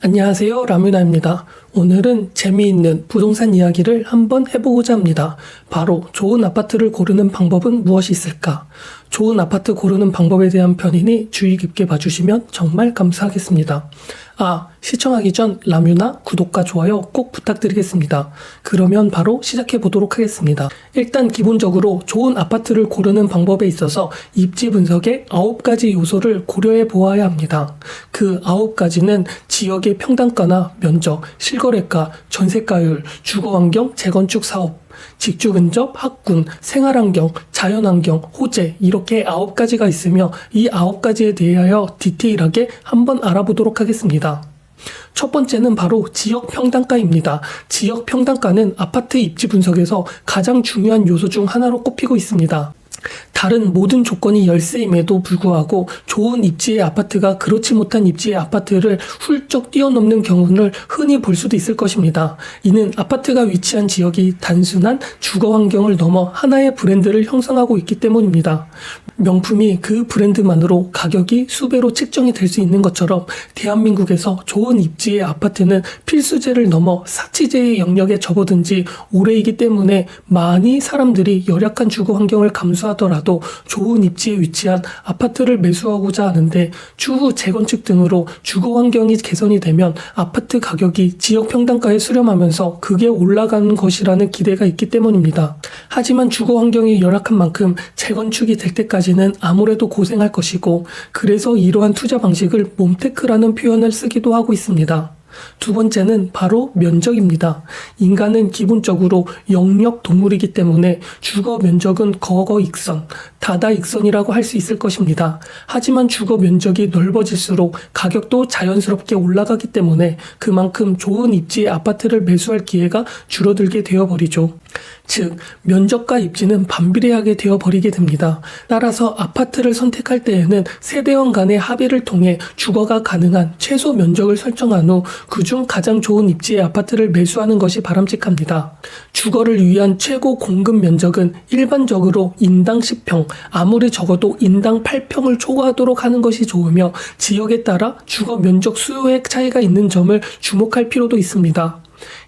안녕하세요, 라뮤나입니다. 오늘은 재미있는 부동산 이야기를 한번 해보고자 합니다. 바로 좋은 아파트를 고르는 방법은 무엇이 있을까? 좋은 아파트 고르는 방법에 대한 편이니 주의 깊게 봐주시면 정말 감사하겠습니다. 시청하기 전 라뮤나 구독과 좋아요 꼭 부탁드리겠습니다. 그러면 바로 시작해 보도록 하겠습니다. 일단 기본적으로 좋은 아파트를 고르는 방법에 있어서 입지 분석의 9가지 요소를 고려해 보아야 합니다. 그 9가지는 지역의 평당가나 면적, 실거래가, 전세가율, 주거환경, 재건축 사업, 직주 근접, 학군, 생활환경, 자연환경, 호재 이렇게 9가지가 있으며 이 9가지에 대하여 디테일하게 한번 알아보도록 하겠습니다. 첫 번째는 바로 지역 평당가입니다. 지역 평당가는 아파트 입지 분석에서 가장 중요한 요소 중 하나로 꼽히고 있습니다. 다른 모든 조건이 열세임에도 불구하고 좋은 입지의 아파트가 그렇지 못한 입지의 아파트를 훌쩍 뛰어넘는 경우를 흔히 볼 수도 있을 것입니다. 이는 아파트가 위치한 지역이 단순한 주거 환경을 넘어 하나의 브랜드를 형성하고 있기 때문입니다. 명품이 그 브랜드만으로 가격이 수배로 책정이 될 수 있는 것처럼 대한민국에서 좋은 입지의 아파트는 필수제를 넘어 사치제의 영역에 접어든 지 오래이기 때문에 많이 사람들이 열악한 주거 환경을 감수하더라도 좋은 입지에 위치한 아파트를 매수하고자 하는데 추후 재건축 등으로 주거 환경이 개선이 되면 아파트 가격이 지역 평당가에 수렴하면서 그게 올라가는 것이라는 기대가 있기 때문입니다. 하지만 주거 환경이 열악한 만큼 재건축이 될 때까지는 아무래도 고생할 것이고 그래서 이러한 투자 방식을 몬테크라는 표현을 쓰기도 하고 있습니다. 두 번째는 바로 면적입니다. 인간은 기본적으로 영역 동물이기 때문에 주거 면적은 거거익선, 다다익선이라고 할 수 있을 것입니다. 하지만 주거 면적이 넓어질수록 가격도 자연스럽게 올라가기 때문에 그만큼 좋은 입지의 아파트를 매수할 기회가 줄어들게 되어버리죠. 즉, 면적과 입지는 반비례하게 되어버리게 됩니다. 따라서 아파트를 선택할 때에는 세대원 간의 합의를 통해 주거가 가능한 최소 면적을 설정한 후 그중 가장 좋은 입지의 아파트를 매수하는 것이 바람직합니다. 주거를 위한 최고 공급 면적은 일반적으로 인당 10평, 아무리 적어도 인당 8평을 초과하도록 하는 것이 좋으며 지역에 따라 주거 면적 수요의 차이가 있는 점을 주목할 필요도 있습니다.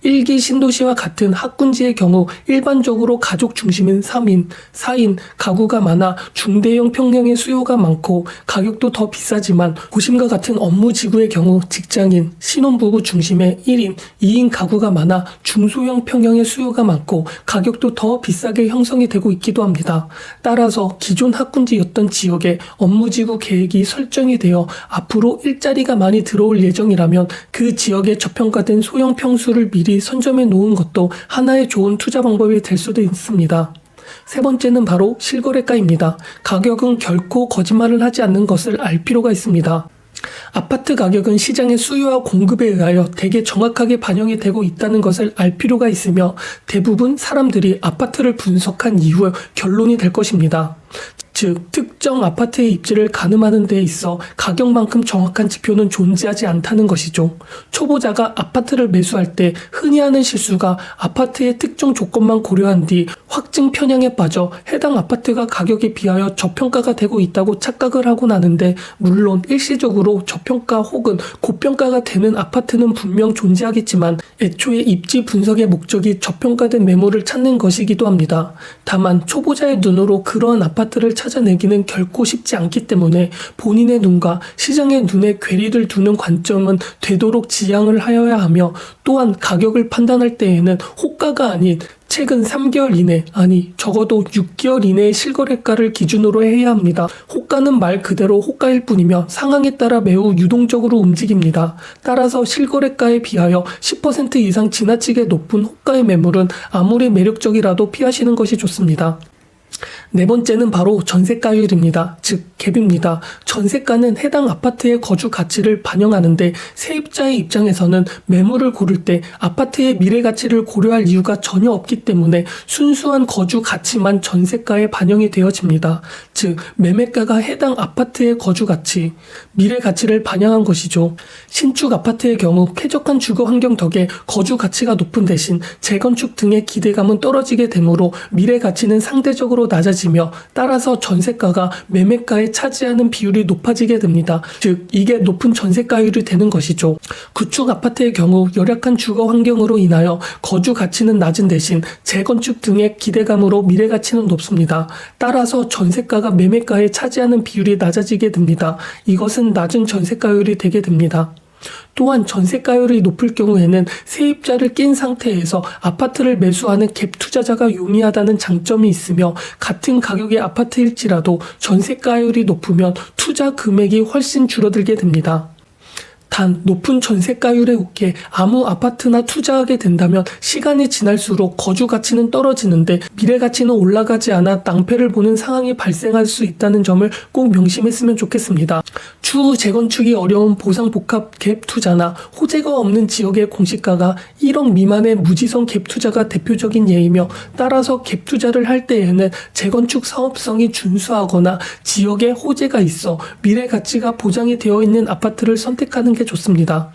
1기 신도시와 같은 학군지의 경우 일반적으로 가족 중심인 3인, 4인 가구가 많아 중대형 평형의 수요가 많고 가격도 더 비싸지만 도심과 같은 업무지구의 경우 직장인, 신혼부부 중심의 1인, 2인 가구가 많아 중소형 평형의 수요가 많고 가격도 더 비싸게 형성이 되고 있기도 합니다. 따라서 기존 학군지였던 지역에 업무지구 계획이 설정이 되어 앞으로 일자리가 많이 들어올 예정이라면 그 지역에 저평가된 소형 평수를 미리 선점해 놓은 것도 하나의 좋은 투자 방법이 될 수도 있습니다. 세 번째는 바로 실거래가입니다. 가격은 결코 거짓말을 하지 않는 것을 알 필요가 있습니다. 아파트 가격은 시장의 수요와 공급에 의하여 되게 정확하게 반영이 되고 있다는 것을 알 필요가 있으며 대부분 사람들이 아파트를 분석한 이후 결론이 될 것입니다. 즉, 특정 아파트의 입지를 가늠하는 데 있어 가격만큼 정확한 지표는 존재하지 않다는 것이죠. 초보자가 아파트를 매수할 때 흔히 하는 실수가 아파트의 특정 조건만 고려한 뒤 확증 편향에 빠져 해당 아파트가 가격에 비하여 저평가가 되고 있다고 착각을 하고 나는데 물론 일시적으로 저평가 혹은 고평가가 되는 아파트는 분명 존재하겠지만 애초에 입지 분석의 목적이 저평가된 매물을 찾는 것이기도 합니다. 다만 초보자의 눈으로 그러한 아파트를 찾아내기는 결코 쉽지 않기 때문에 본인의 눈과 시장의 눈에 괴리를 두는 관점은 되도록 지양을 하여야 하며 또한 가격을 판단할 때에는 호가가 아닌 최근 3개월 이내, 아니 적어도 6개월 이내의 실거래가를 기준으로 해야 합니다. 호가는 말 그대로 호가일 뿐이며 상황에 따라 매우 유동적으로 움직입니다. 따라서 실거래가에 비하여 10% 이상 지나치게 높은 호가의 매물은 아무리 매력적이라도 피하시는 것이 좋습니다. 네 번째는 바로 전세가율입니다. 즉 갭입니다. 전세가는 해당 아파트의 거주 가치를 반영하는데 세입자의 입장에서는 매물을 고를 때 아파트의 미래 가치를 고려할 이유가 전혀 없기 때문에 순수한 거주 가치만 전세가에 반영이 되어집니다. 즉 매매가가 해당 아파트의 거주 가치, 미래 가치를 반영한 것이죠. 신축 아파트의 경우 쾌적한 주거 환경 덕에 거주 가치가 높은 대신 재건축 등의 기대감은 떨어지게 되므로 미래 가치는 상대적으로 낮아지기 낮아지며 따라서 전세가가 매매가에 차지하는 비율이 높아지게 됩니다. 즉 이게 높은 전세가율이 되는 것이죠. 구축 아파트의 경우 열악한 주거 환경으로 인하여 거주 가치는 낮은 대신 재건축 등의 기대감으로 미래 가치는 높습니다. 따라서 전세가가 매매가에 차지하는 비율이 낮아지게 됩니다. 이것은 낮은 전세가율이 되게 됩니다. 또한 전세가율이 높을 경우에는 세입자를 낀 상태에서 아파트를 매수하는 갭 투자자가 용이하다는 장점이 있으며 같은 가격의 아파트일지라도 전세가율이 높으면 투자 금액이 훨씬 줄어들게 됩니다. 단 높은 전세가율에 혹해 아무 아파트나 투자하게 된다면 시간이 지날수록 거주 가치는 떨어지는데 미래 가치는 올라가지 않아 낭패를 보는 상황이 발생할 수 있다는 점을 꼭 명심했으면 좋겠습니다. 추후 재건축이 어려운 보상복합 갭 투자나 호재가 없는 지역의 공시가가 1억 미만의 무지성 갭 투자가 대표적인 예이며 따라서 갭 투자를 할 때에는 재건축 사업성이 준수하거나 지역에 호재가 있어 미래 가치가 보장이 되어 있는 아파트를 선택하는 게 좋습니다.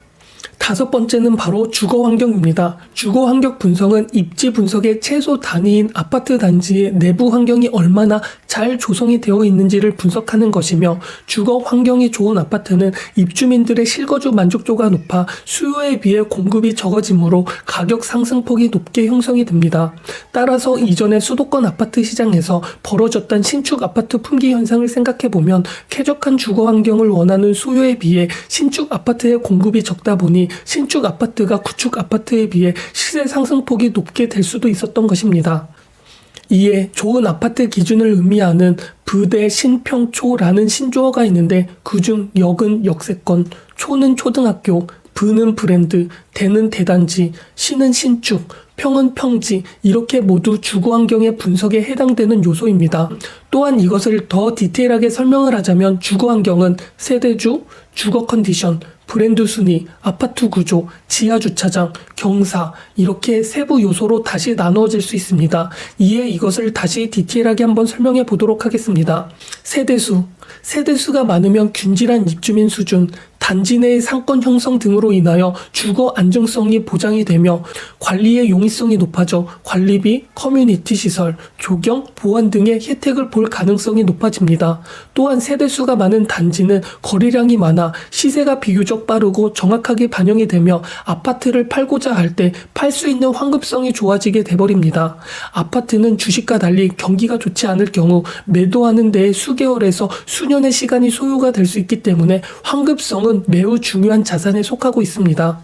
다섯 번째는 바로 주거 환경입니다. 주거 환경 분석은 입지 분석의 최소 단위인 아파트 단지의 내부 환경이 얼마나 잘 조성이 되어 있는지를 분석하는 것이며 주거 환경이 좋은 아파트는 입주민들의 실거주 만족도가 높아 수요에 비해 공급이 적어지므로 가격 상승폭이 높게 형성이 됩니다. 따라서 이전의 수도권 아파트 시장에서 벌어졌던 신축 아파트 품귀 현상을 생각해보면 쾌적한 주거 환경을 원하는 수요에 비해 신축 아파트의 공급이 적다 보니 신축 아파트가 구축 아파트에 비해 시세 상승폭이 높게 될 수도 있었던 것입니다. 이에 좋은 아파트 기준을 의미하는 부대 신평초라는 신조어가 있는데 그중 역은 역세권, 초는 초등학교, 부는 브랜드, 대는 대단지, 신은 신축, 평은 평지 이렇게 모두 주거 환경의 분석에 해당되는 요소입니다. 또한 이것을 더 디테일하게 설명을 하자면 주거 환경은 세대주, 주거 컨디션, 브랜드 순위, 아파트 구조, 지하 주차장, 경사 이렇게 세부 요소로 다시 나누어질 수 있습니다. 이에 이것을 다시 디테일하게 한번 설명해 보도록 하겠습니다. 세대수가 많으면 균질한 입주민 수준, 단지 내의 상권 형성 등으로 인하여 주거 안정성이 보장이 되며 관리의 용이성이 높아져 관리비, 커뮤니티 시설, 조경, 보안 등의 혜택을 볼 가능성이 높아집니다. 또한 세대수가 많은 단지는 거래량이 많아 시세가 비교적 빠르고 정확하게 반영이 되며 아파트를 팔고자 할 때 팔 수 있는 환급성이 좋아지게 돼버립니다. 아파트는 주식과 달리 경기가 좋지 않을 경우 매도하는 데에 수개월에서 수년의 시간이 소요가 될 수 있기 때문에 환급성은 매우 중요한 자산에 속하고 있습니다.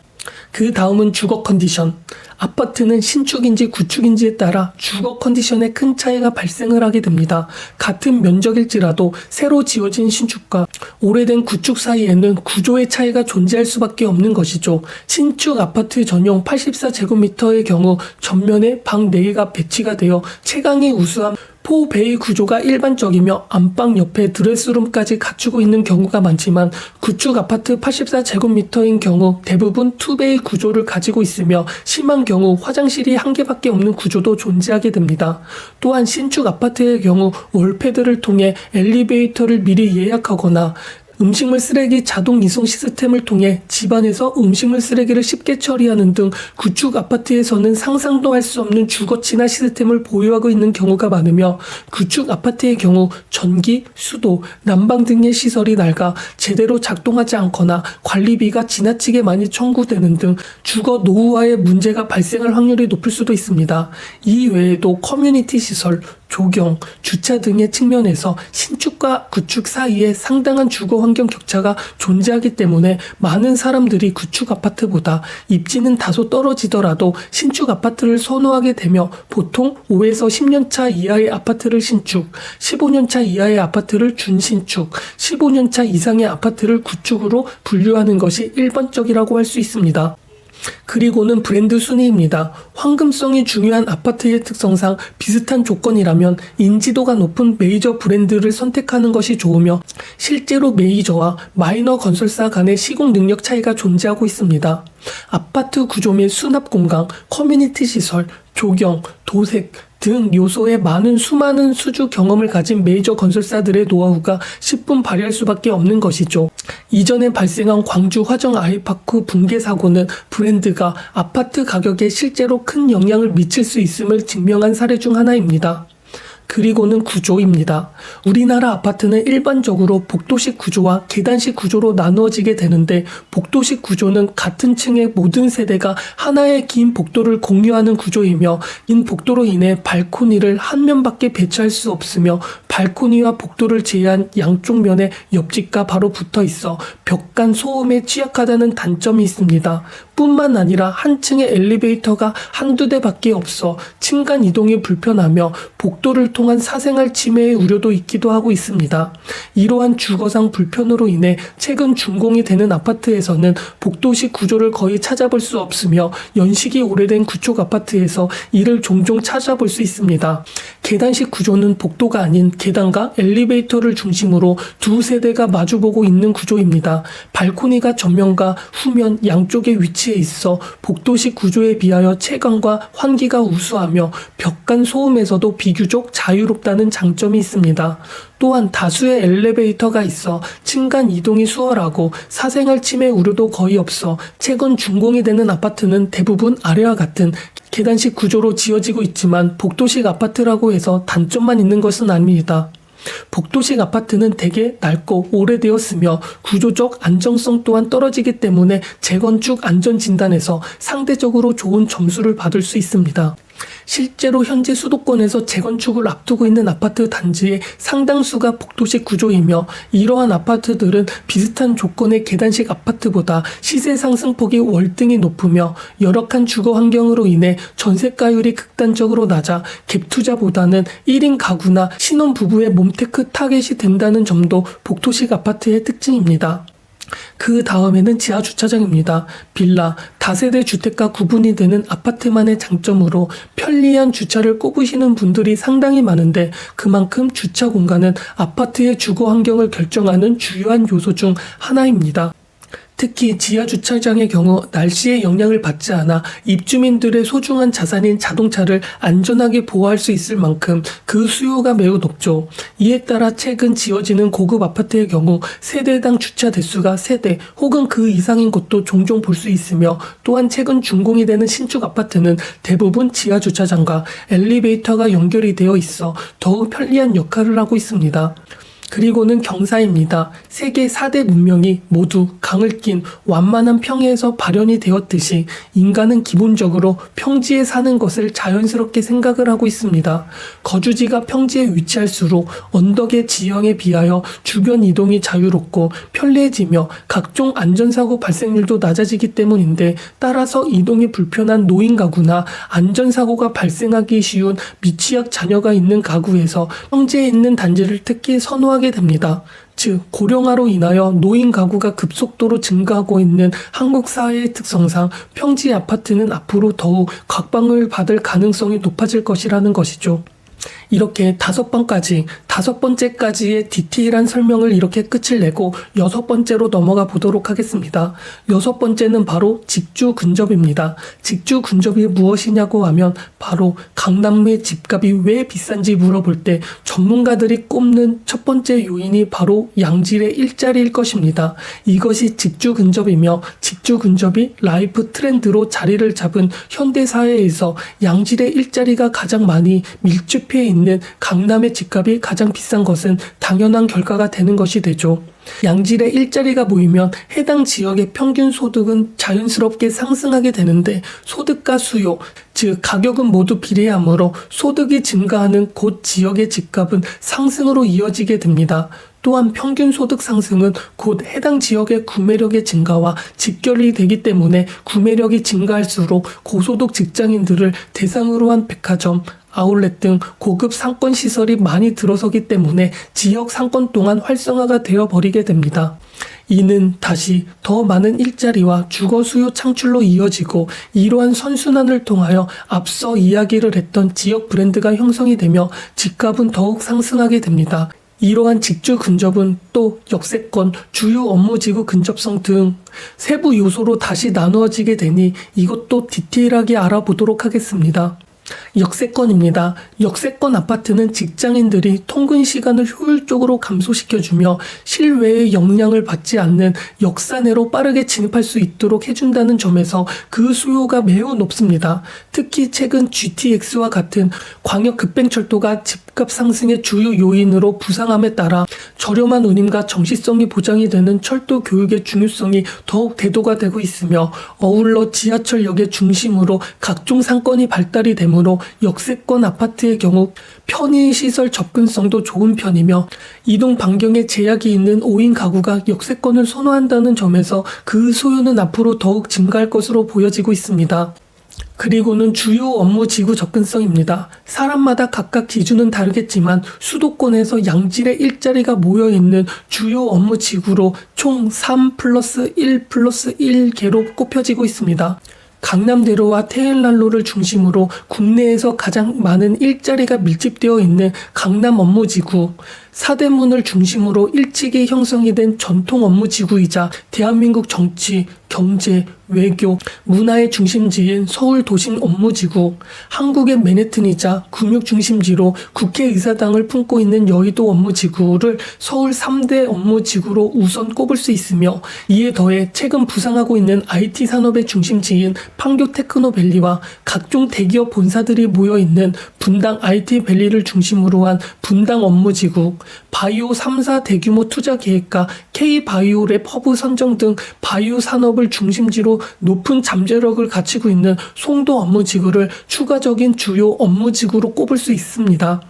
그 다음은 주거 컨디션. 아파트는 신축인지 구축인지에 따라 주거 컨디션에 큰 차이가 발생을 하게 됩니다. 같은 면적일지라도 새로 지어진 신축과 오래된 구축 사이에는 구조의 차이가 존재할 수밖에 없는 것이죠. 신축 아파트 전용 84제곱미터의 경우 전면에 방 4개가 배치가 되어 채광이 우수한 포베이 구조가 일반적이며 안방 옆에 드레스룸까지 갖추고 있는 경우가 많지만 구축 아파트 84제곱미터인 경우 대부분 투베이 구조를 가지고 있으며 심한 경우 화장실이 1개밖에 없는 구조도 존재하게 됩니다. 또한 신축 아파트의 경우 월패드를 통해 엘리베이터를 미리 예약하거나 음식물 쓰레기 자동 이송 시스템을 통해 집안에서 음식물 쓰레기를 쉽게 처리하는 등 구축 아파트에서는 상상도 할 수 없는 주거 친화 시스템을 보유하고 있는 경우가 많으며 구축 아파트의 경우 전기, 수도, 난방 등의 시설이 낡아 제대로 작동하지 않거나 관리비가 지나치게 많이 청구되는 등 주거 노후화의 문제가 발생할 확률이 높을 수도 있습니다. 이 외에도 커뮤니티 시설, 조경, 주차 등의 측면에서 신축과 구축 사이에 상당한 주거 환경 격차가 존재하기 때문에 많은 사람들이 구축 아파트보다 입지는 다소 떨어지더라도 신축 아파트를 선호하게 되며 보통 5에서 10년차 이하의 아파트를 신축, 15년차 이하의 아파트를 준신축, 15년차 이상의 아파트를 구축으로 분류하는 것이 일반적이라고 할 수 있습니다. 그리고는 브랜드 순위입니다. 황금성이 중요한 아파트의 특성상 비슷한 조건이라면 인지도가 높은 메이저 브랜드를 선택하는 것이 좋으며 실제로 메이저와 마이너 건설사 간의 시공 능력 차이가 존재하고 있습니다. 아파트 구조 및 수납 공간, 커뮤니티 시설, 조경, 도색 등 요소에 수많은 수주 경험을 가진 메이저 건설사들의 노하우가 10분 발휘할 수밖에 없는 것이죠. 이전에 발생한 광주 화정 아이파크 붕괴 사고는 브랜드가 아파트 가격에 실제로 큰 영향을 미칠 수 있음을 증명한 사례 중 하나입니다. 그리고는 구조입니다. 우리나라 아파트는 일반적으로 복도식 구조와 계단식 구조로 나누어지게 되는데, 복도식 구조는 같은 층의 모든 세대가 하나의 긴 복도를 공유하는 구조이며, 긴 복도로 인해 발코니를 한 면밖에 배치할 수 없으며, 발코니와 복도를 제외한 양쪽 면에 옆집과 바로 붙어 있어 벽 간 소음에 취약하다는 단점이 있습니다. 뿐만 아니라 한 층에 엘리베이터가 한두 대밖에 없어 층 간 이동이 불편하며 복도를 통한 사생활 침해의 우려도 있기도 하고 있습니다. 이러한 주거상 불편으로 인해 최근 준공이 되는 아파트에서는 복도식 구조를 거의 찾아볼 수 없으며, 연식이 오래된 구축 아파트에서 이를 종종 찾아볼 수 있습니다. 계단식 구조는 복도가 아닌 계단과 엘리베이터를 중심으로 두 세대가 마주보고 있는 구조입니다. 발코니가 전면과 후면 양쪽에 위치해 있어 복도식 구조에 비하여 채광과 환기가 우수하며 벽 간 소음에서도 비교적 자유롭다는 장점이 있습니다. 또한 다수의 엘리베이터가 있어 층 간 이동이 수월하고 사생활 침해 우려도 거의 없어 최근 준공이 되는 아파트는 대부분 아래와 같은 계단식 구조로 지어지고 있지만, 복도식 아파트라고 해서 단점만 있는 것은 아닙니다. 복도식 아파트는 대개 낡고 오래되었으며 구조적 안정성 또한 떨어지기 때문에 재건축 안전진단에서 상대적으로 좋은 점수를 받을 수 있습니다. 실제로 현재 수도권에서 재건축을 앞두고 있는 아파트 단지의 상당수가 복도식 구조이며, 이러한 아파트들은 비슷한 조건의 계단식 아파트보다 시세 상승폭이 월등히 높으며, 열악한 주거 환경으로 인해 전세가율이 극단적으로 낮아 갭 투자보다는 1인 가구나 신혼부부의 몸테크 타겟이 된다는 점도 복도식 아파트의 특징입니다. 그 다음에는 지하 주차장입니다. 빌라, 다세대 주택과 구분이 되는 아파트만의 장점으로 편리한 주차를 꼽으시는 분들이 상당히 많은데, 그만큼 주차 공간은 아파트의 주거 환경을 결정하는 주요한 요소 중 하나입니다. 특히 지하 주차장의 경우 날씨의 영향을 받지 않아 입주민들의 소중한 자산인 자동차를 안전하게 보호할 수 있을 만큼 그 수요가 매우 높죠. 이에 따라 최근 지어지는 고급 아파트의 경우 세대당 주차 대수가 3대 혹은 그 이상인 곳도 종종 볼 수 있으며, 또한 최근 준공이 되는 신축 아파트는 대부분 지하 주차장과 엘리베이터가 연결이 되어 있어 더욱 편리한 역할을 하고 있습니다. 그리고는 경사입니다. 세계 4대 문명이 모두 강을 낀 완만한 평야에서 발현이 되었듯이, 인간은 기본적으로 평지에 사는 것을 자연스럽게 생각을 하고 있습니다. 거주지가 평지에 위치할수록 언덕의 지형에 비하여 주변 이동이 자유롭고 편리해지며 각종 안전사고 발생률도 낮아지기 때문인데, 따라서 이동이 불편한 노인 가구나 안전사고가 발생하기 쉬운 미취학 자녀가 있는 가구에서 평지에 있는 단지를 특히 선호하게 됩니다. 즉, 고령화로 인하여 노인 가구가 급속도로 증가하고 있는 한국 사회의 특성상 평지 아파트는 앞으로 더욱 각광을 받을 가능성이 높아질 것이라는 것이죠. 이렇게 5번째까지의 디테일한 설명을 이렇게 끝을 내고 6번째로 넘어가 보도록 하겠습니다. 6번째는 바로 직주 근접입니다. 직주 근접이 무엇이냐고 하면 바로 강남의 집값이 왜 비싼지 물어볼 때 전문가들이 꼽는 첫 번째 요인이 바로 양질의 일자리일 것입니다. 이것이 직주 근접이며, 직주 근접이 라이프 트렌드로 자리를 잡은 현대 사회에서 양질의 일자리가 가장 많이 밀집해 있는 강남의 집값이 가장 비싼 것은 당연한 결과가 되는 것이 되죠. 양질의 일자리가 모이면 해당 지역의 평균 소득은 자연스럽게 상승하게 되는데, 소득과 수요, 즉 가격은 모두 비례하므로 소득이 증가하는 곳 지역의 집값은 상승으로 이어지게 됩니다. 또한 평균 소득 상승은 곧 해당 지역의 구매력의 증가와 직결이 되기 때문에, 구매력이 증가할수록 고소득 직장인들을 대상으로 한 백화점, 아울렛 등 고급 상권 시설이 많이 들어서기 때문에 지역 상권 또한 활성화가 되어버리게 됩니다. 이는 다시 더 많은 일자리와 주거 수요 창출로 이어지고, 이러한 선순환을 통하여 앞서 이야기를 했던 지역 브랜드가 형성이 되며 집값은 더욱 상승하게 됩니다. 이러한 직주 근접은 또 역세권, 주요 업무지구 근접성 등 세부 요소로 다시 나누어지게 되니 이것도 디테일하게 알아보도록 하겠습니다. 역세권입니다. 역세권 아파트는 직장인들이 통근 시간을 효율적으로 감소시켜주며 실외의 영향을 받지 않는 역사내로 빠르게 진입할 수 있도록 해준다는 점에서 그 수요가 매우 높습니다. 특히 최근 GTX와 같은 광역 급행철도가 집값 상승의 주요 요인으로 부상함에 따라 저렴한 운임과 정시성이 보장이 되는 철도 교육의 중요성이 더욱 대두가 되고 있으며, 어울러 지하철역의 중심으로 각종 상권이 발달이 되므로 역세권 아파트의 경우 편의시설 접근성도 좋은 편이며 이동 반경에 제약이 있는 5인 가구가 역세권을 선호한다는 점에서 그 수요는 앞으로 더욱 증가할 것으로 보여지고 있습니다. 그리고는 주요 업무 지구 접근성입니다. 사람마다 각각 기준은 다르겠지만 수도권에서 양질의 일자리가 모여있는 주요 업무 지구로 총 3+1+1개로 꼽혀지고 있습니다. 강남대로와 테헬란로를 중심으로 국내에서 가장 많은 일자리가 밀집되어 있는 강남 업무지구, 사대문을 중심으로 일찍이 형성이 된 전통 업무지구이자 대한민국 정치, 경제, 외교, 문화의 중심지인 서울 도심 업무지구, 한국의 맨해튼이자 금융 중심지로 국회의사당을 품고 있는 여의도 업무지구를 서울 3대 업무지구로 우선 꼽을 수 있으며, 이에 더해 최근 부상하고 있는 IT 산업의 중심지인 판교 테크노밸리와 각종 대기업 본사들이 모여있는 분당 IT밸리를 중심으로 한 분당 업무지구, 바이오 3사 대규모 투자 계획과 K바이오랩 허브 선정 등 바이오 산업을 중심지로 높은 잠재력을 갖추고 있는 송도 업무지구를 추가적인 주요 업무지구로 꼽을 수 있습니다.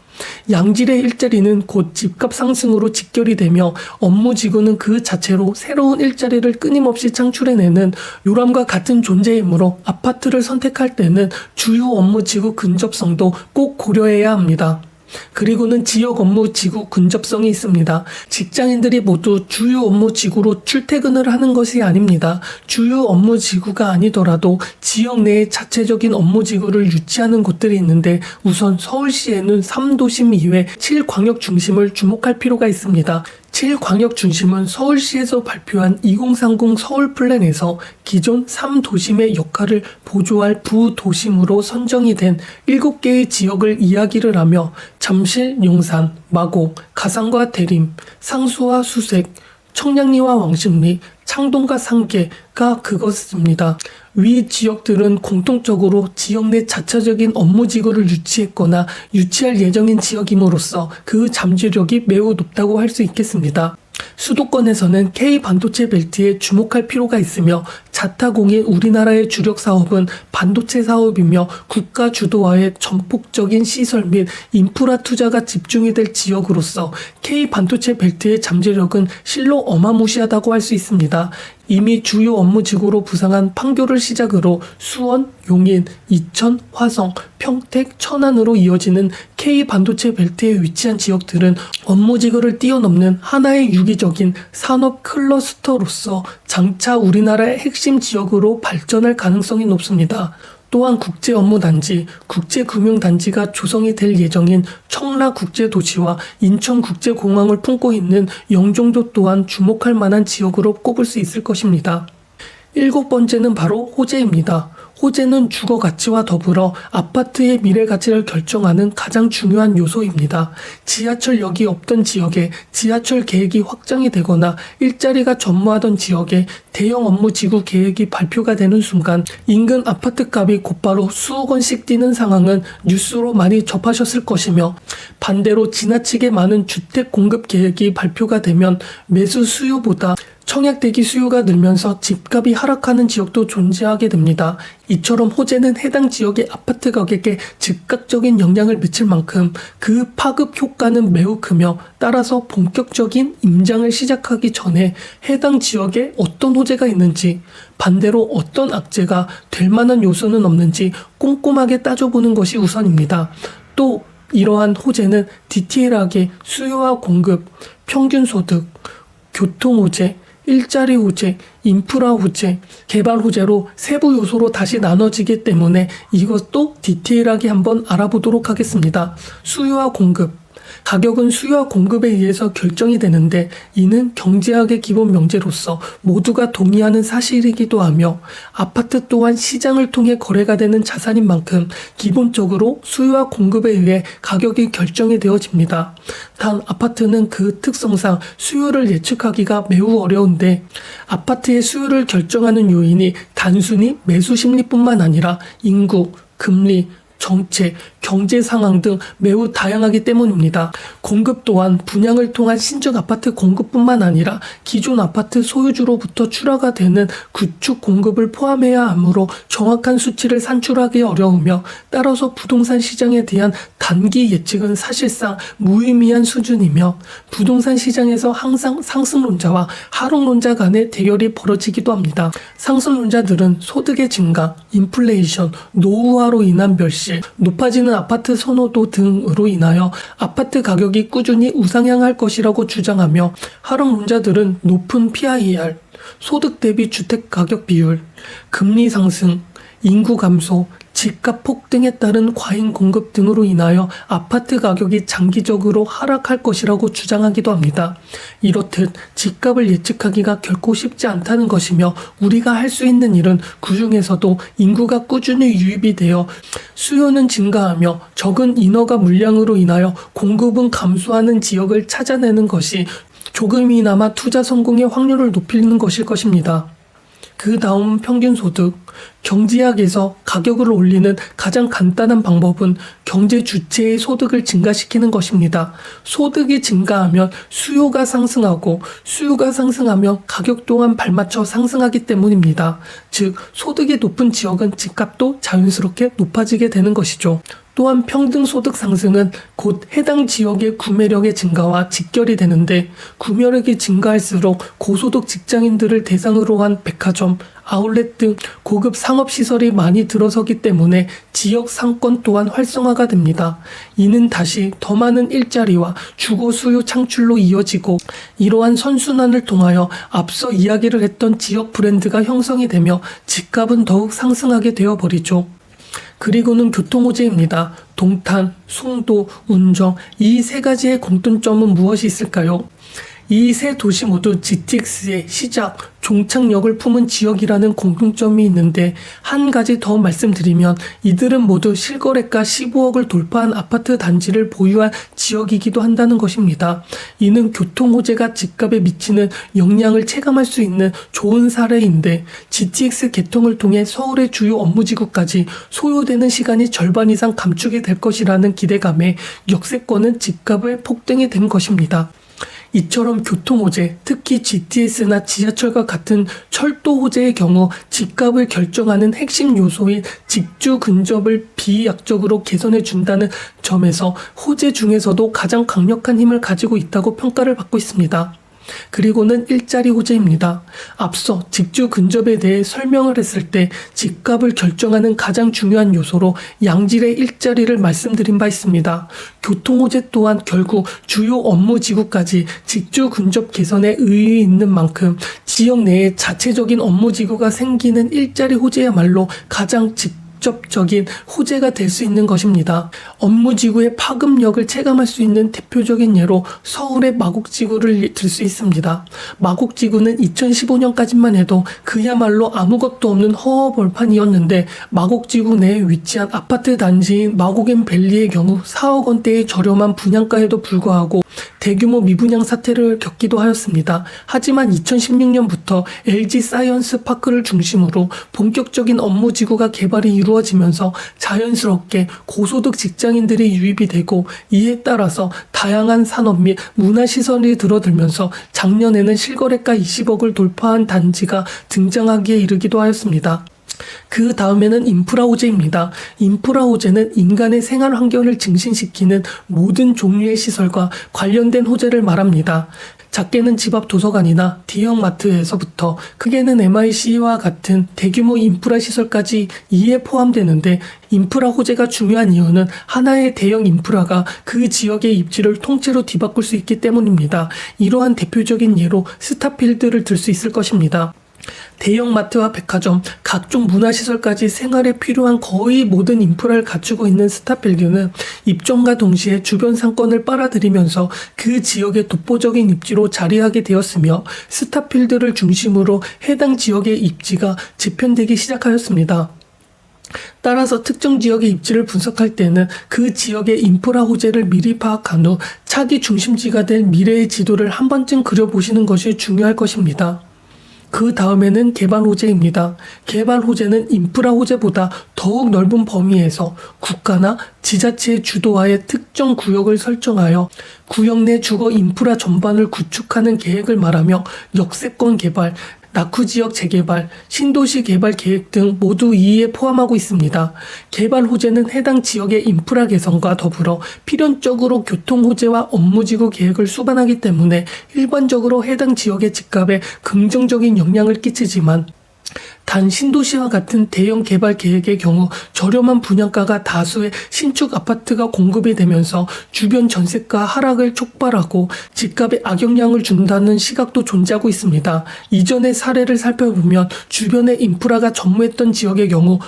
양질의 일자리는 곧 집값 상승으로 직결이 되며 업무지구는 그 자체로 새로운 일자리를 끊임없이 창출해내는 요람과 같은 존재이므로 아파트를 선택할 때는 주요 업무지구 근접성도 꼭 고려해야 합니다. 그리고는 지역 업무 지구 근접성이 있습니다. 직장인들이 모두 주요 업무 지구로 출퇴근을 하는 것이 아닙니다. 주요 업무 지구가 아니더라도 지역 내에 자체적인 업무 지구를 유치하는 곳들이 있는데, 우선 서울시에는 3도심 이외 7광역 중심을 주목할 필요가 있습니다. 7광역 중심은 서울시에서 발표한 2030 서울 플랜에서 기존 3도심의 역할을 보조할 부도심으로 선정이 된 7개의 지역을 이야기를 하며 잠실, 용산, 마곡, 가상과 대림, 상수와 수색, 청량리와 왕십리, 창동과 상계가 그것입니다. 위 지역들은 공통적으로 지역 내 자체적인 업무지구를 유치했거나 유치할 예정인 지역임으로써 그 잠재력이 매우 높다고 할 수 있겠습니다. 수도권에서는 K반도체 벨트에 주목할 필요가 있으며, 자타공인 우리나라의 주력 사업은 반도체 사업이며 국가 주도화의 전폭적인 시설 및 인프라 투자가 집중이 될 지역으로서 K반도체 벨트의 잠재력은 실로 어마무시하다고 할 수 있습니다. 이미 주요 업무지구로 부상한 판교를 시작으로 수원, 용인, 이천, 화성, 평택, 천안으로 이어지는 K반도체 벨트에 위치한 지역들은 업무지구를 뛰어넘는 하나의 유기적인 산업 클러스터로서 장차 우리나라의 핵심 지역으로 발전할 가능성이 높습니다. 또한 국제업무단지, 국제금융단지가 조성이 될 예정인 청라국제도시와 인천국제공항을 품고 있는 영종도 또한 주목할 만한 지역으로 꼽을 수 있을 것입니다. 7번째는 바로 호재입니다. 호재는 주거 가치와 더불어 아파트의 미래 가치를 결정하는 가장 중요한 요소입니다. 지하철역이 없던 지역에 지하철 계획이 확장이 되거나 일자리가 전무하던 지역에 대형 업무지구 계획이 발표가 되는 순간 인근 아파트값이 곧바로 수억 원씩 뛰는 상황은 뉴스로 많이 접하셨을 것이며, 반대로 지나치게 많은 주택 공급 계획이 발표가 되면 매수 수요보다 청약대기 수요가 늘면서 집값이 하락하는 지역도 존재하게 됩니다. 이처럼 호재는 해당 지역의 아파트 가격에 즉각적인 영향을 미칠 만큼 그 파급 효과는 매우 크며, 따라서 본격적인 임장을 시작하기 전에 해당 지역에 어떤 호재가 있는지, 반대로 어떤 악재가 될 만한 요소는 없는지 꼼꼼하게 따져보는 것이 우선입니다. 또 이러한 호재는 디테일하게 수요와 공급, 평균 소득, 교통 호재, 일자리 호재, 인프라 호재, 개발 호재로 세부 요소로 다시 나눠지기 때문에 이것도 디테일하게 한번 알아보도록 하겠습니다. 수요와 공급. 가격은 수요와 공급에 의해서 결정이 되는데 이는 경제학의 기본 명제로서 모두가 동의하는 사실이기도 하며 아파트 또한 시장을 통해 거래가 되는 자산인 만큼 기본적으로 수요와 공급에 의해 가격이 결정이 되어집니다. 단 아파트는 그 특성상 수요를 예측하기가 매우 어려운데 아파트의 수요를 결정하는 요인이 단순히 매수 심리뿐만 아니라 인구, 금리, 정책, 경제 상황 등 매우 다양하기 때문입니다. 공급 또한 분양을 통한 신축 아파트 공급뿐만 아니라 기존 아파트 소유주로부터 출하가 되는 구축 공급을 포함해야 하므로 정확한 수치를 산출하기 어려우며 따라서 부동산 시장에 대한 단기 예측은 사실상 무의미한 수준이며 부동산 시장에서 항상 상승론자와 하락론자 간의 대결이 벌어지기도 합니다. 상승론자들은 소득의 증가, 인플레이션, 노후화로 인한 멸시, 높아지는 아파트 선호도 등으로 인하여 아파트 가격이 꾸준히 우상향할 것이라고 주장하며 하락론자들은 높은 PIR, 소득 대비 주택 가격 비율, 금리 상승, 인구 감소, 집값 폭등에 따른 과잉 공급 등으로 인하여 아파트 가격이 장기적으로 하락할 것이라고 주장하기도 합니다. 이렇듯 집값을 예측하기가 결코 쉽지 않다는 것이며 우리가 할 수 있는 일은 그 중에서도 인구가 꾸준히 유입이 되어 수요는 증가하며 적은 인허가 물량으로 인하여 공급은 감소하는 지역을 찾아내는 것이 조금이나마 투자 성공의 확률을 높이는 것일 것입니다. 그 다음 평균 소득. 경제학에서 가격을 올리는 가장 간단한 방법은 경제 주체의 소득을 증가시키는 것입니다. 소득이 증가하면 수요가 상승하고 수요가 상승하면 가격 또한 발맞춰 상승하기 때문입니다. 즉, 소득이 높은 지역은 집값도 자연스럽게 높아지게 되는 것이죠. 또한 평등소득 상승은 곧 해당 지역의 구매력의 증가와 직결이 되는데 구매력이 증가할수록 고소득 직장인들을 대상으로 한 백화점, 아울렛 등 고급 상업시설이 많이 들어서기 때문에 지역 상권 또한 활성화가 됩니다. 이는 다시 더 많은 일자리와 주거 수요 창출로 이어지고 이러한 선순환을 통하여 앞서 이야기를 했던 지역 브랜드가 형성이 되며 집값은 더욱 상승하게 되어버리죠. 그리고는 교통호재입니다. 동탄, 송도, 운정 이 세 가지의 공통점은 무엇이 있을까요? 이 세 도시 모두 GTX의 시작, 종착역을 품은 지역이라는 공통점이 있는데 한 가지 더 말씀드리면 이들은 모두 실거래가 15억을 돌파한 아파트 단지를 보유한 지역이기도 한다는 것입니다. 이는 교통호재가 집값에 미치는 영향을 체감할 수 있는 좋은 사례인데 GTX 개통을 통해 서울의 주요 업무지구까지 소요되는 시간이 절반 이상 감축이 될 것이라는 기대감에 역세권은 집값의 폭등이 된 것입니다. 이처럼 교통호재, 특히 GTS나 지하철과 같은 철도 호재의 경우 집값을 결정하는 핵심 요소인 직주 근접을 비약적으로 개선해 준다는 점에서 호재 중에서도 가장 강력한 힘을 가지고 있다고 평가를 받고 있습니다. 그리고는 일자리 호재입니다. 앞서 직주 근접에 대해 설명을 했을 때 집값을 결정하는 가장 중요한 요소로 양질의 일자리를 말씀드린 바 있습니다. 교통 호재 또한 결국 주요 업무 지구까지 직주 근접 개선에 의의 있는 만큼 지역 내에 자체적인 업무 지구가 생기는 일자리 호재야말로 가장 직접적인 호재가 될 수 있는 것입니다. 업무지구의 파급력을 체감할 수 있는 대표적인 예로 서울의 마곡지구를 들 수 있습니다. 마곡지구는 2015년까지만 해도 그야말로 아무것도 없는 허허벌판이었는데 마곡지구 내에 위치한 아파트 단지인 마곡앤밸리의 경우 4억 원대의 저렴한 분양가에도 불구하고 대규모 미분양 사태를 겪기도 하였습니다. 하지만 2016년부터 LG 사이언스 파크를 중심으로 본격적인 업무지구가 개발이 이루어지면서 자연스럽게 고소득 직장인들이 유입이 되고 이에 따라서 다양한 산업 및 문화시설이 들어들면서 작년에는 실거래가 20억을 돌파한 단지가 등장하기에 이르기도 하였습니다. 그 다음에는 인프라 호재입니다. 인프라 호재는 인간의 생활 환경을 증진시키는 모든 종류의 시설과 관련된 호재를 말합니다. 작게는 집 앞 도서관이나 대형 마트에서부터 크게는 MIC와 같은 대규모 인프라 시설까지 이에 포함되는데 인프라 호재가 중요한 이유는 하나의 대형 인프라가 그 지역의 입지를 통째로 뒤바꿀 수 있기 때문입니다. 이러한 대표적인 예로 스타필드를 들 수 있을 것입니다. 대형마트와 백화점, 각종 문화시설까지 생활에 필요한 거의 모든 인프라를 갖추고 있는 스타필드는 입점과 동시에 주변 상권을 빨아들이면서 그 지역의 독보적인 입지로 자리하게 되었으며 스타필드를 중심으로 해당 지역의 입지가 재편되기 시작하였습니다. 따라서 특정 지역의 입지를 분석할 때는 그 지역의 인프라 호재를 미리 파악한 후 차기 중심지가 될 미래의 지도를 한 번쯤 그려보시는 것이 중요할 것입니다. 그 다음에는 개발 호재입니다. 개발 호재는 인프라 호재보다 더욱 넓은 범위에서 국가나 지자체의 주도하에 특정 구역을 설정하여 구역 내 주거 인프라 전반을 구축하는 계획을 말하며 역세권 개발, 낙후지역 재개발, 신도시 개발 계획 등 모두 이에 포함하고 있습니다. 개발 호재는 해당 지역의 인프라 개선과 더불어 필연적으로 교통 호재와 업무지구 계획을 수반하기 때문에 일반적으로 해당 지역의 집값에 긍정적인 영향을 끼치지만 단 신도시와 같은 대형 개발 계획의 경우 저렴한 분양가가 다수의 신축 아파트가 공급이 되면서 주변 전세가 하락을 촉발하고 집값에 악영향을 준다는 시각도 존재하고 있습니다. 이전의 사례를 살펴보면 주변에 인프라가 전무했던 지역의 경우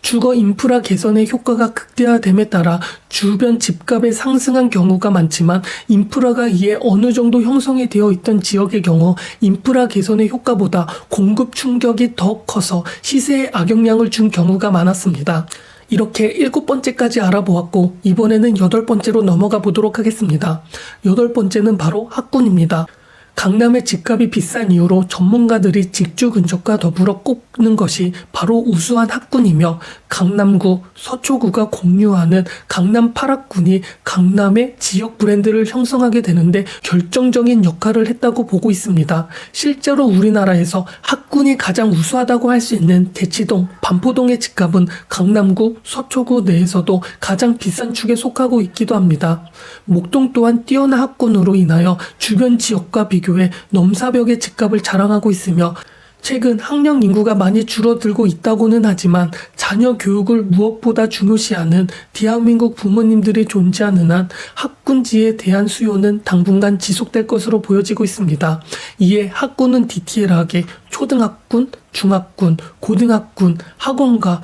주거 인프라 개선의 효과가 극대화됨에 따라 주변 집값이 상승한 경우가 많지만 인프라가 이에 어느 정도 형성이 되어 있던 지역의 경우 인프라 개선의 효과보다 공급 충격이 더 커서 시세에 악영향을 준 경우가 많았습니다. 이렇게 7번째까지 알아보았고 이번에는 8번째로 넘어가 보도록 하겠습니다. 8번째는 바로 학군입니다. 강남의 집값이 비싼 이유로 전문가들이 직주 근접과 더불어 꼽는 것이 바로 우수한 학군이며 강남구, 서초구가 공유하는 강남 8학군이 강남의 지역 브랜드를 형성하게 되는데 결정적인 역할을 했다고 보고 있습니다. 실제로 우리나라에서 학군이 가장 우수하다고 할 수 있는 대치동, 반포동의 집값은 강남구, 서초구 내에서도 가장 비싼 축에 속하고 있기도 합니다. 목동 또한 뛰어난 학군으로 인하여 주변 지역과 비교해 넘사벽의 집값을 자랑하고 있으며 최근 학령 인구가 많이 줄어들고 있다고는 하지만 자녀 교육을 무엇보다 중요시하는 대한민국 부모님들이 존재하는 한 학군지에 대한 수요는 당분간 지속될 것으로 보여지고 있습니다. 이에 학군은 디테일하게 초등학군, 중학군, 고등학군, 학원가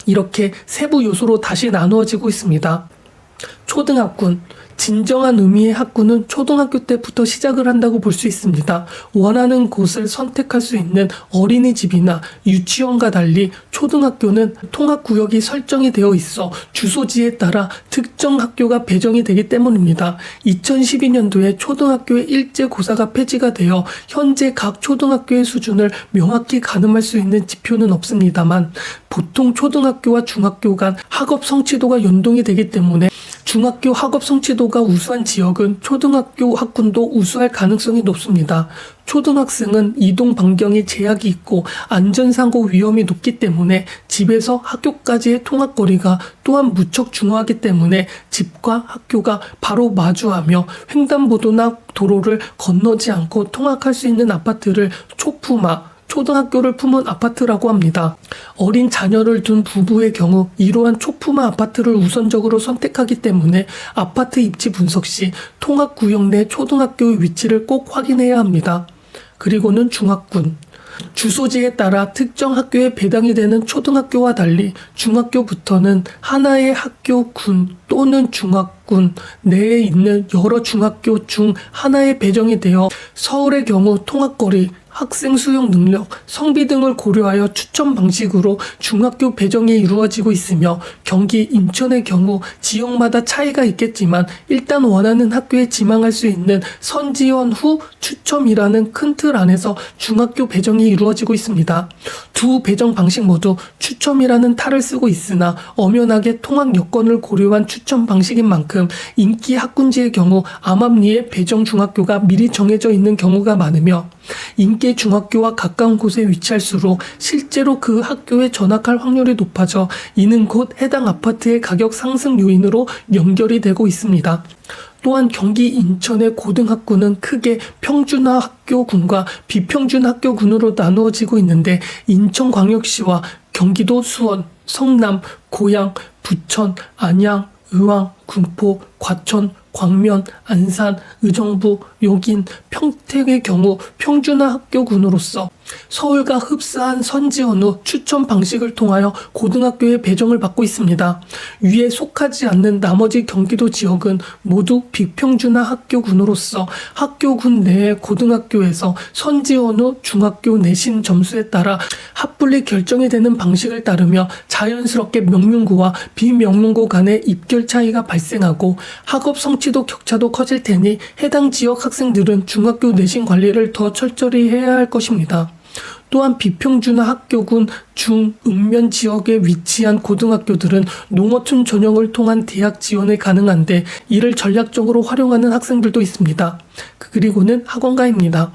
이렇게 세부 요소로 다시 나누어지고 있습니다. 초등학군, 진정한 의미의 학군은 초등학교 때부터 시작을 한다고 볼 수 있습니다. 원하는 곳을 선택할 수 있는 어린이집이나 유치원과 달리 초등학교는 통합구역이 설정이 되어 있어 주소지에 따라 특정 학교가 배정이 되기 때문입니다. 2012년도에 초등학교의 일제고사가 폐지가 되어 현재 각 초등학교의 수준을 명확히 가늠할 수 있는 지표는 없습니다만 보통 초등학교와 중학교 간 학업 성취도가 연동이 되기 때문에 중학교 학업 성취도가 우수한 지역은 초등학교 학군도 우수할 가능성이 높습니다. 초등학생은 이동 반경에 제약이 있고 안전사고 위험이 높기 때문에 집에서 학교까지의 통학거리가 또한 무척 중요하기 때문에 집과 학교가 바로 마주하며 횡단보도나 도로를 건너지 않고 통학할 수 있는 아파트를 초품화, 초등학교를 품은 아파트라고 합니다. 어린 자녀를 둔 부부의 경우 이러한 초품화 아파트를 우선적으로 선택하기 때문에 아파트 입지 분석 시 통합구역 내 초등학교의 위치를 꼭 확인해야 합니다. 그리고는 중학군. 주소지에 따라 특정 학교에 배당이 되는 초등학교와 달리 중학교부터는 하나의 학교군 또는 중학군 내에 있는 여러 중학교 중 하나에 배정이 되어 서울의 경우 통학거리, 학생 수용 능력, 성비 등을 고려하여 추천 방식으로 중학교 배정이 이루어지고 있으며 경기, 인천의 경우 지역마다 차이가 있겠지만 일단 원하는 학교에 지망할 수 있는 선지원 후 추첨이라는 큰 틀 안에서 중학교 배정이 이루어지고 있습니다. 두 배정 방식 모두 추첨이라는 탈을 쓰고 있으나 엄연하게 통학 여건을 고려한 추첨 방식인 만큼 인기 학군지의 경우 암암리에 배정 중학교가 미리 정해져 있는 경우가 많으며 인기 중학교와 가까운 곳에 위치할수록 실제로 그 학교에 전학할 확률이 높아져 이는 곧 해당 아파트의 가격 상승 요인으로 연결이 되고 있습니다. 또한 경기 인천의 고등학군은 크게 평준화 학교군과 비평준 학교군으로 나누어지고 있는데 인천광역시와 경기도 수원, 성남, 고양, 부천, 안양, 의왕, 군포, 과천, 광면, 안산, 의정부, 용인, 평택의 경우 평준화 학교군으로서 서울과 흡사한 선지원 후 추천 방식을 통하여 고등학교에 배정을 받고 있습니다. 위에 속하지 않는 나머지 경기도 지역은 모두 비평준화 학교군으로서 학교군 내의 고등학교에서 선지원 후 중학교 내신 점수에 따라 합분리 결정이 되는 방식을 따르며 자연스럽게 명문고와 비명문고 간의 입결 차이가 발생하고 학업 성취도 격차도 커질 테니 해당 지역 학생들은 중학교 내신 관리를 더 철저히 해야 할 것입니다. 또한 비평준화 학교군 중읍면 지역에 위치한 고등학교들은 농어촌 전형을 통한 대학 지원이 가능한데 이를 전략적으로 활용하는 학생들도 있습니다. 그리고는 학원가입니다.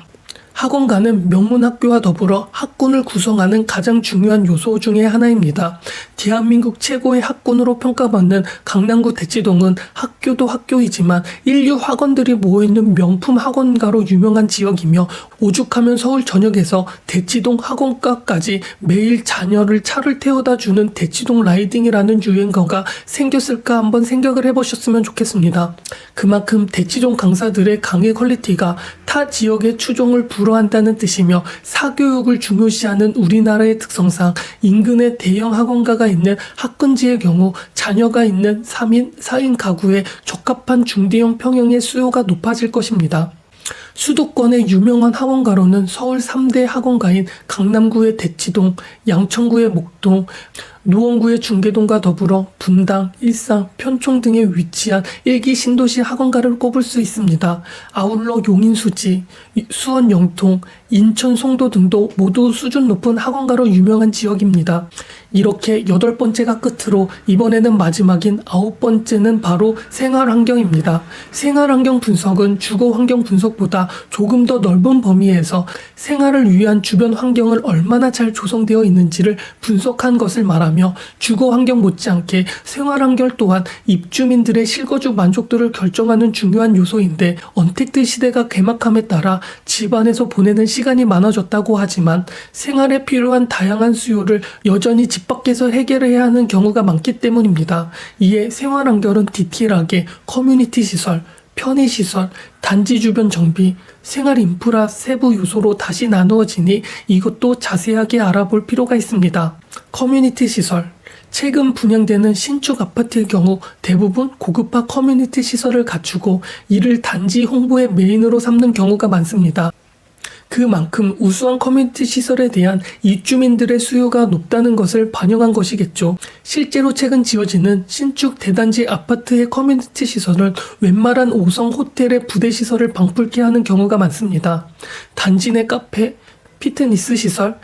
학원가는 명문학교와 더불어 학군을 구성하는 가장 중요한 요소 중의 하나입니다. 대한민국 최고의 학군으로 평가받는 강남구 대치동은 학교도 학교이지만 인류 학원들이 모여있는 명품 학원가로 유명한 지역이며 오죽하면 서울 전역에서 대치동 학원가까지 매일 자녀를 차를 태워다 주는 대치동 라이딩이라는 유행어가 생겼을까 한번 생각을 해보셨으면 좋겠습니다. 그만큼 대치동 강사들의 강의 퀄리티가 타 지역의 추종을 불허한다는 뜻이며 사교육을 중요시하는 우리나라의 특성상 인근에 대형 학원가가 있는 학군지의 경우 자녀가 있는 3인, 4인 가구에 적합한 중대형 평형의 수요가 높아질 것입니다. 수도권의 유명한 학원가로는 서울 3대 학원가인 강남구의 대치동, 양천구의 목동, 노원구의 중계동과 더불어 분당, 일산, 편촌 등에 위치한 일기 신도시 학원가를 꼽을 수 있습니다. 아울러 용인수지, 수원 영통, 인천 송도 등도 모두 수준 높은 학원가로 유명한 지역입니다. 이렇게 8번째가 끝으로 이번에는 마지막인 9번째는 바로 생활환경입니다. 생활환경 분석은 주거환경 분석보다 조금 더 넓은 범위에서 생활을 위한 주변 환경을 얼마나 잘 조성되어 있는지를 분석한 것을 말하며 주거환경 못지않게 생활환경 또한 입주민들의 실거주 만족도를 결정하는 중요한 요소인데 언택트 시대가 개막함에 따라 집안에서 보내는 시간이 많아졌다고 하지만 생활에 필요한 다양한 수요를 여전히 집 밖에서 해결해야 하는 경우가 많기 때문입니다. 이에 생활환경은 디테일하게 커뮤니티 시설, 편의시설, 단지 주변 정비, 생활 인프라 세부 요소로 다시 나누어지니 이것도 자세하게 알아볼 필요가 있습니다. 커뮤니티 시설. 최근 분양되는 신축 아파트의 경우 대부분 고급화 커뮤니티 시설을 갖추고 이를 단지 홍보의 메인으로 삼는 경우가 많습니다. 그만큼 우수한 커뮤니티 시설에 대한 입주민들의 수요가 높다는 것을 반영한 것이겠죠. 실제로 최근 지어지는 신축 대단지 아파트의 커뮤니티 시설은 웬만한 5성 호텔의 부대 시설을 방불케 하는 경우가 많습니다. 단지 내 카페, 피트니스 시설,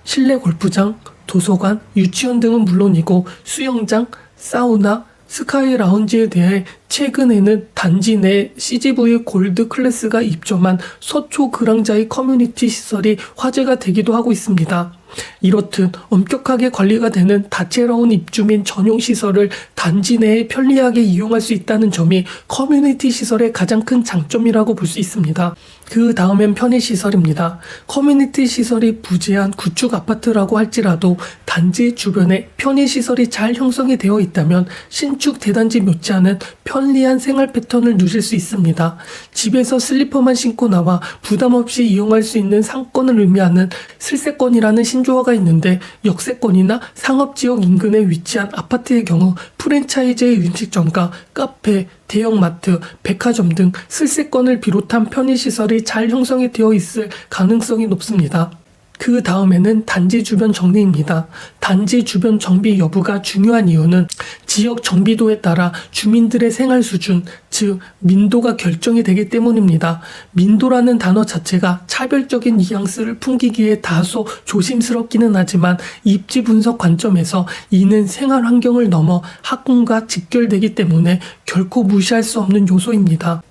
실내 골프장, 도서관, 유치원 등은 물론이고 수영장, 사우나, 스카이 라운지에 대해 최근에는 단지 내 CGV 골드 클래스가 입점한 서초 그랑자이 커뮤니티 시설이 화제가 되기도 하고 있습니다. 이렇듯 엄격하게 관리가 되는 다채로운 입주민 전용 시설을 단지 내에 편리하게 이용할 수 있다는 점이 커뮤니티 시설의 가장 큰 장점이라고 볼 수 있습니다. 그 다음엔 편의시설입니다. 커뮤니티 시설이 부재한 구축 아파트라고 할지라도 단지 주변에 편의시설이 잘 형성이 되어 있다면 신축 대단지 못지않은 편리한 생활 패턴을 누릴 수 있습니다. 집에서 슬리퍼만 신고 나와 부담 없이 이용할 수 있는 상권을 의미하는 슬세권이라는 신조어가 있는데 역세권이나 상업지역 인근에 위치한 아파트의 경우 프랜차이즈의 음식점과 카페, 대형마트, 백화점 등 슬세권을 비롯한 편의시설이 잘 형성이 되어 있을 가능성이 높습니다. 그 다음에는 단지 주변 정리입니다. 단지 주변 정비 여부가 중요한 이유는 지역 정비도에 따라 주민들의 생활 수준, 즉 민도가 결정이 되기 때문입니다. 민도라는 단어 자체가 차별적인 뉘앙스를 풍기기에 다소 조심스럽기는 하지만 입지 분석 관점에서 이는 생활 환경을 넘어 학군과 직결되기 때문에 결코 무시할 수 없는 요소입니다.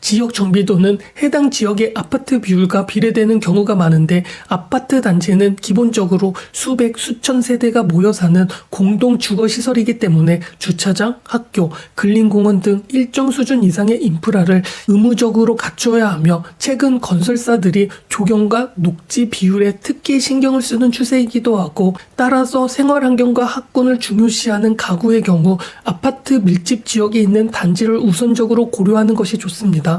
지역 정비도는 해당 지역의 아파트 비율과 비례되는 경우가 많은데 아파트 단지는 기본적으로 수백, 수천 세대가 모여 사는 공동 주거시설이기 때문에 주차장, 학교, 근린공원 등 일정 수준 이상의 인프라를 의무적으로 갖춰야 하며 최근 건설사들이 조경과 녹지 비율에 특히 신경을 쓰는 추세이기도 하고 따라서 생활환경과 학군을 중요시하는 가구의 경우 아파트 밀집 지역에 있는 단지를 우선적으로 고려하는 것이 좋습니다.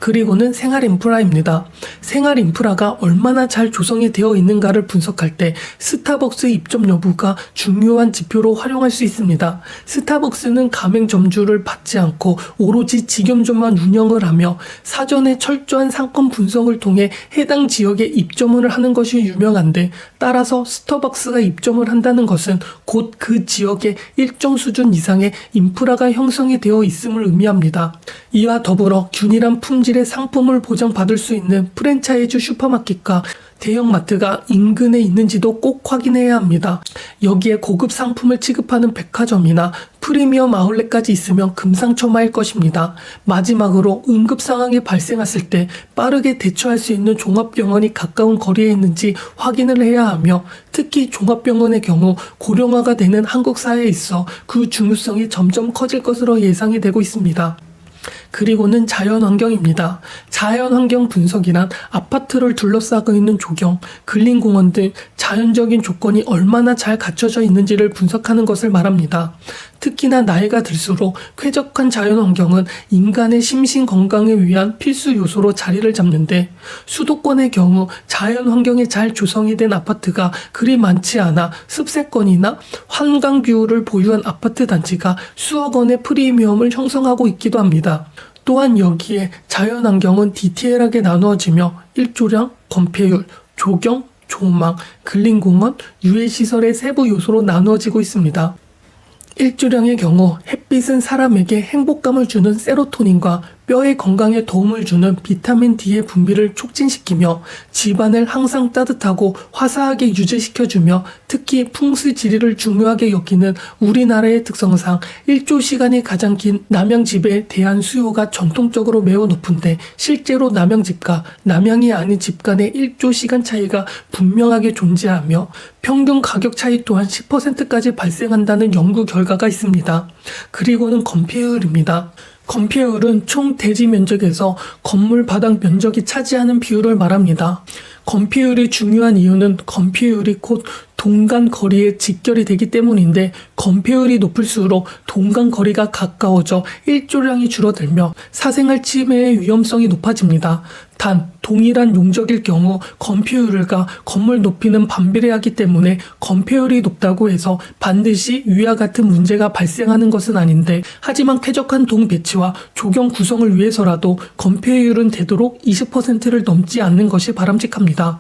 그리고는 생활 인프라입니다. 생활 인프라가 얼마나 잘 조성이 되어 있는가를 분석할 때 스타벅스 입점 여부가 중요한 지표로 활용할 수 있습니다. 스타벅스는 가맹점주를 받지 않고 오로지 직영점만 운영을 하며 사전에 철저한 상권 분석을 통해 해당 지역에 입점을 하는 것이 유명한데, 따라서 스타벅스가 입점을 한다는 것은 곧 그 지역에 일정 수준 이상의 인프라가 형성이 되어 있음을 의미합니다. 이와 더불어 균일한 품질의 상품을 보장받을 수 있는 프랜차이즈 슈퍼마켓과 대형마트가 인근에 있는지도 꼭 확인해야 합니다. 여기에 고급 상품을 취급하는 백화점이나 프리미엄 아울렛까지 있으면 금상첨화일 것입니다. 마지막으로 응급 상황이 발생했을 때 빠르게 대처할 수 있는 종합병원이 가까운 거리에 있는지 확인을 해야 하며, 특히 종합병원의 경우 고령화가 되는 한국 사회에 있어 그 중요성이 점점 커질 것으로 예상이 되고 있습니다. 그리고는 자연환경입니다. 자연환경 분석이란 아파트를 둘러싸고 있는 조경, 근린공원 등 자연적인 조건이 얼마나 잘 갖춰져 있는지를 분석하는 것을 말합니다. 특히나 나이가 들수록 쾌적한 자연환경은 인간의 심신 건강에 위한 필수 요소로 자리를 잡는데, 수도권의 경우 자연환경이 잘 조성이 된 아파트가 그리 많지 않아 습세권이나 환강뷰를 보유한 아파트 단지가 수억 원의 프리미엄을 형성하고 있기도 합니다. 또한 여기에 자연환경은 디테일하게 나누어지며 일조량, 건폐율, 조경, 조망, 근린공원, 유해시설의 세부 요소로 나누어지고 있습니다. 일조량의 경우 햇빛은 사람에게 행복감을 주는 세로토닌과 뼈의 건강에 도움을 주는 비타민 D의 분비를 촉진시키며 집안을 항상 따뜻하고 화사하게 유지시켜주며, 특히 풍수지리를 중요하게 여기는 우리나라의 특성상 일조 시간이 가장 긴 남양집에 대한 수요가 전통적으로 매우 높은데, 실제로 남양집과 남양이 아닌 집 간의 일조 시간 차이가 분명하게 존재하며 평균 가격 차이 또한 10%까지 발생한다는 연구 결과가 있습니다. 그리고는 건폐율입니다. 건폐율은 총 대지 면적에서 건물 바닥 면적이 차지하는 비율을 말합니다. 건폐율이 중요한 이유는 건폐율이 곧 동간 거리에 직결이 되기 때문인데, 건폐율이 높을수록 동간 거리가 가까워져 일조량이 줄어들며 사생활 침해의 위험성이 높아집니다. 단, 동일한 용적일 경우 건폐율과 건물 높이는 반비례하기 때문에 건폐율이 높다고 해서 반드시 위와 같은 문제가 발생하는 것은 아닌데, 하지만 쾌적한 동 배치와 조경 구성을 위해서라도 건폐율은 되도록 20%를 넘지 않는 것이 바람직합니다.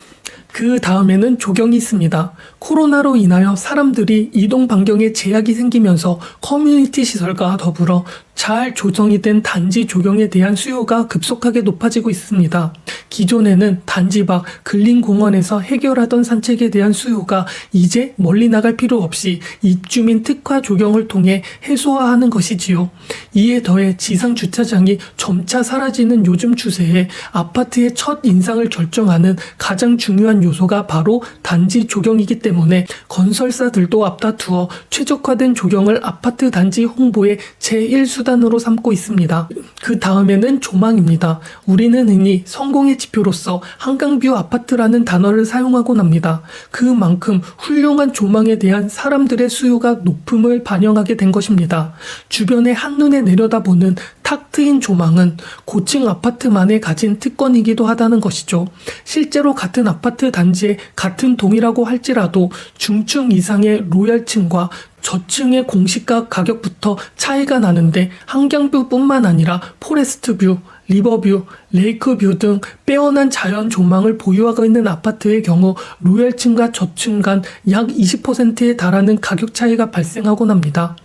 그 다음에는 조경이 있습니다. 코로나로 인하여 사람들이 이동 반경에 제약이 생기면서 커뮤니티 시설과 더불어 잘 조성이 된 단지 조경에 대한 수요가 급속하게 높아지고 있습니다. 기존에는 단지 밖 근린공원에서 해결하던 산책에 대한 수요가 이제 멀리 나갈 필요 없이 입주민 특화 조경을 통해 해소화하는 것이지요. 이에 더해 지상 주차장이 점차 사라지는 요즘 추세에 아파트의 첫 인상을 결정하는 가장 중요한 요소가 바로 단지 조경이기 때문에 건설사들도 앞다투어 최적화된 조경을 아파트 단지 홍보의 제1수단으로 삼고 있습니다. 그 다음에는 조망입니다. 우리는 흔히 성공의 지표로서 한강뷰 아파트라는 단어를 사용하곤 합니다. 그만큼 훌륭한 조망에 대한 사람들의 수요가 높음을 반영하게 된 것입니다. 주변에 한눈에 내려다보는 탁 트인 조망은 고층 아파트만에 가진 특권이기도 하다는 것이죠. 실제로 같은 아파트 단지에 같은 동이라고 할지라도 중층 이상의 로얄층과 저층의 공시가 가격부터 차이가 나는데, 한강뷰뿐만 아니라 포레스트뷰, 리버뷰, 레이크뷰 등 빼어난 자연 조망을 보유하고 있는 아파트의 경우 로얄층과 저층 간 약 20%에 달하는 가격 차이가 발생하곤 합니다.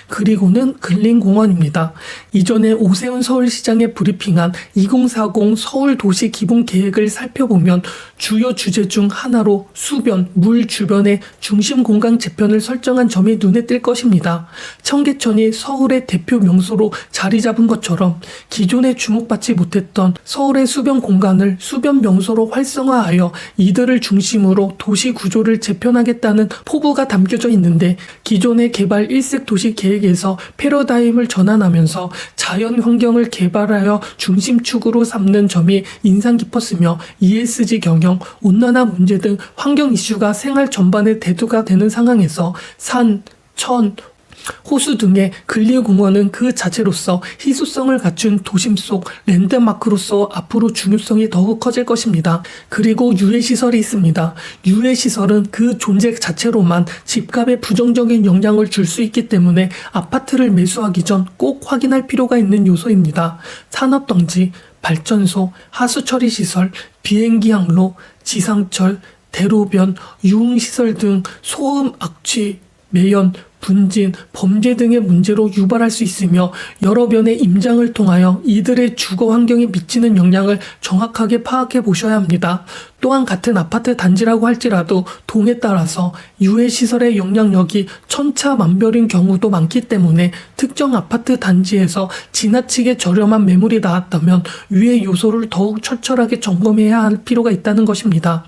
그리고는 근린공원입니다. 이전에 오세훈 서울시장에 브리핑한 2040 서울도시 기본계획을 살펴보면 주요 주제 중 하나로 수변, 물 주변의 중심 공간 재편을 설정한 점이 눈에 띌 것입니다. 청계천이 서울의 대표 명소로 자리 잡은 것처럼 기존에 주목받지 못했던 서울의 수변 공간을 수변 명소로 활성화하여 이들을 중심으로 도시 구조를 재편하겠다는 포부가 담겨져 있는데, 기존의 개발 일색 도시 계획에서 패러다임을 전환하면서 자연 환경을 개발하여 중심축으로 삼는 점이 인상 깊었으며, ESG 경영, 온난화 문제 등 환경 이슈가 생활 전반의 대두가 되는 상황에서 산, 천, 호수 등의 근리공원은 그 자체로서 희소성을 갖춘 도심 속 랜드마크로서 앞으로 중요성이 더욱 커질 것입니다. 그리고 유해시설이 있습니다. 유해시설은 그 존재 자체로만 집값에 부정적인 영향을 줄 수 있기 때문에 아파트를 매수하기 전 꼭 확인할 필요가 있는 요소입니다. 산업단지, 발전소, 하수처리시설, 비행기 항로, 지상철, 대로변, 유흥시설 등 소음, 악취, 매연, 분진, 범죄 등의 문제로 유발할 수 있으며 여러 변의 임장을 통하여 이들의 주거 환경에 미치는 영향을 정확하게 파악해 보셔야 합니다. 또한 같은 아파트 단지라고 할지라도 동에 따라서 유해시설의 영향력이 천차만별인 경우도 많기 때문에 특정 아파트 단지에서 지나치게 저렴한 매물이 나왔다면 위의 요소를 더욱 철저하게 점검해야 할 필요가 있다는 것입니다.